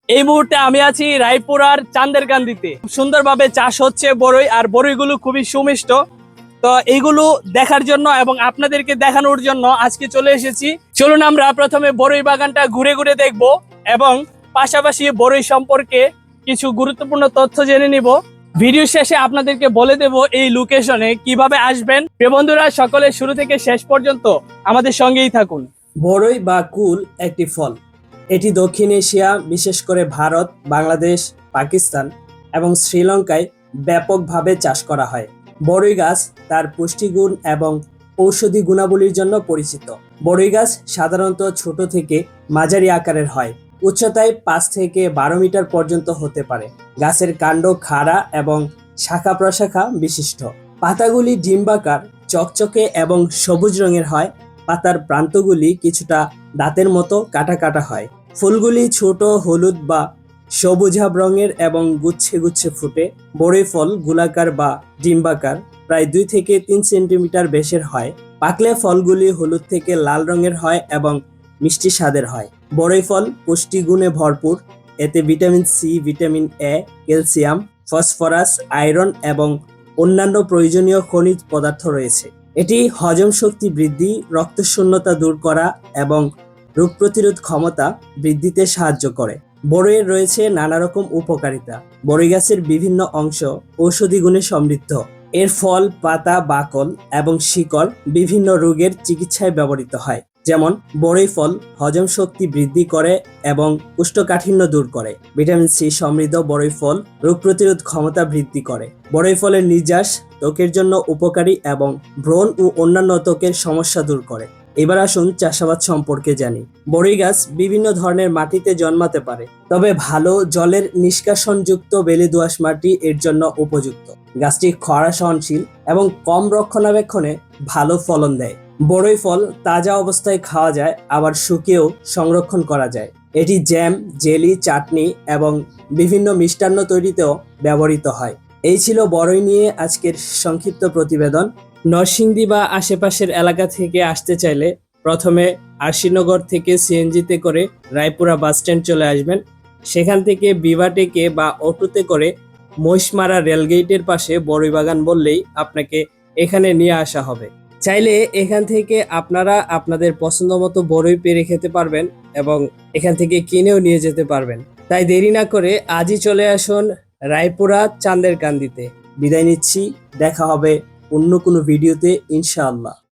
এই মুহূর্তে আমি আছি রায়পুরার চান্দেরকান্দিতে। সুন্দরভাবে চাষ হচ্ছে বড়ই, আর বড়ইগুলো খুবই সুমিষ্ট। তো এইগুলো দেখার জন্য এবং আপনাদেরকে দেখানোর জন্য আজকে চলে এসেছি। চলুন আমরা প্রথমে বড়ই বাগানটা ঘুরে ঘুরে দেখব এবং পাশাপাশি বড়ই সম্পর্কে কিছু গুরুত্বপূর্ণ তথ্য জেনে নিব। ভিডিও শেষে আপনাদেরকে বলে দেব এই লোকেশনে কিভাবে আসবেন। প্রিয় বন্ধুরা, সকলে শুরু থেকে শেষ পর্যন্ত আমাদের সঙ্গেই থাকুন। বড়ই বা কুল একটি ফল। এটি দক্ষিণ এশিয়া, বিশেষ করে ভারত, বাংলাদেশ, পাকিস্তান এবং শ্রীলঙ্কায় ব্যাপকভাবে চাষ করা হয়। বড়ই গাছ তার পুষ্টিগুণ এবং ঔষধি গুণাবলীর জন্য পরিচিত। বড়ই গাছ সাধারণত ছোট থেকে মাঝারি আকারের হয়। উচ্চতায় 5 থেকে 12 মিটার পর্যন্ত হতে পারে। গাছের কাণ্ড খাড়া এবং শাখা প্রশাখা বিশিষ্ট। পাতাগুলি ডিম্বাকার, চকচকে এবং সবুজ রঙের হয়। পাতার প্রান্তগুলি কিছুটা দাঁতের মতো কাটা কাটা হয়। ফুলগুলি ছোট, হলুদ বা সবুজাভ রঙের এবং গুচ্ছে গুচ্ছে ফুটে। বড়ই ফল গোলাকার বা ডিম্বাকার, প্রায় 2 থেকে 3 সেন্টিমিটার বেশের হয়। পাকলে ফলগুলি হলুদ থেকে লাল রঙের হয় এবং মিষ্টি স্বাদের হয়। বড়ই ফল পুষ্টিগুণে ভরপুর। এতে vitamin C, vitamin A, calcium, phosphorus, iron এবং অন্যান্য প্রয়োজনীয় খনিজ পদার্থ রয়েছে। এটি হজম শক্তি বৃদ্ধি, রক্তশূন্যতা দূর করা এবং রোগ প্রতিরোধ ক্ষমতা বৃদ্ধিতে সাহায্য করে। বড়ইয়ের রয়েছে নানা রকম উপকারিতা। বড়ই গাছের বিভিন্ন অংশ ঔষধি গুণে সমৃদ্ধ। এর ফল, পাতা, বাকল এবং শিকড় বিভিন্ন রোগের চিকিৎসায় ব্যবহৃত হয়। যেমন বড়ই ফল হজম শক্তি বৃদ্ধি করে এবং কোষ্ঠকাঠিন্য দূর করে। ভিটামিন সি সমৃদ্ধ বড়ই ফল রোগ প্রতিরোধ ক্ষমতা বৃদ্ধি করে। বড়ই ফলের নির্যাস ত্বকের জন্য উপকারী এবং ব্রণ ও অন্যান্য ত্বকের সমস্যা দূর করে। এবার আসুন চাষাবাদ সম্পর্কে জানি। বড়ই গাছ বিভিন্ন ধরনের মাটিতে জন্মাতে পারে, তবে ভালো জলের নিষ্কাশনযুক্ত বেলে দোআঁশ মাটি এর জন্য উপযুক্ত। গাছটি খরা সহনশীল এবং কম রক্ষণাবেক্ষণে ভালো ফলন দেয়। বড়ই ফল তাজা অবস্থায় খাওয়া যায়, আবার শুকিয়েও সংরক্ষণ করা যায়। এটি জ্যাম, জেলি, চাটনি এবং বিভিন্ন মিষ্টান্ন তৈরিতেও ব্যবহৃত হয়। এই ছিল বড়ই নিয়ে আজকের সংক্ষিপ্ত প্রতিবেদন। নরসিংদী বা আশেপাশের এলাকা থেকে আসতে চাইলে প্রথমে আরশিনগর থেকে সিএনজিতে করে রায়পুরা বাসস্ট্যান্ড চলে আসবেন। সেখান থেকে বিভাটেকে বা অটোতে করে মহিষমারা রেলগেটের পাশে বড়ই বাগান বললেই আপনাকে এখানে নিয়ে আসা হবে। চাইলে এখান থেকে আপনারা আপনাদের পছন্দ মতো বড়ই পেরে খেতে পারবেন এবং এখান থেকে কিনেও নিয়ে যেতে পারবেন। তাই দেরি না করে আজই চলে আসুন রায়পুরা চান্দেরকান্দিতে। বিদায় নিচ্ছি, দেখা হবে অন্য কোনো ভিডিওতে ইনশাআল্লাহ।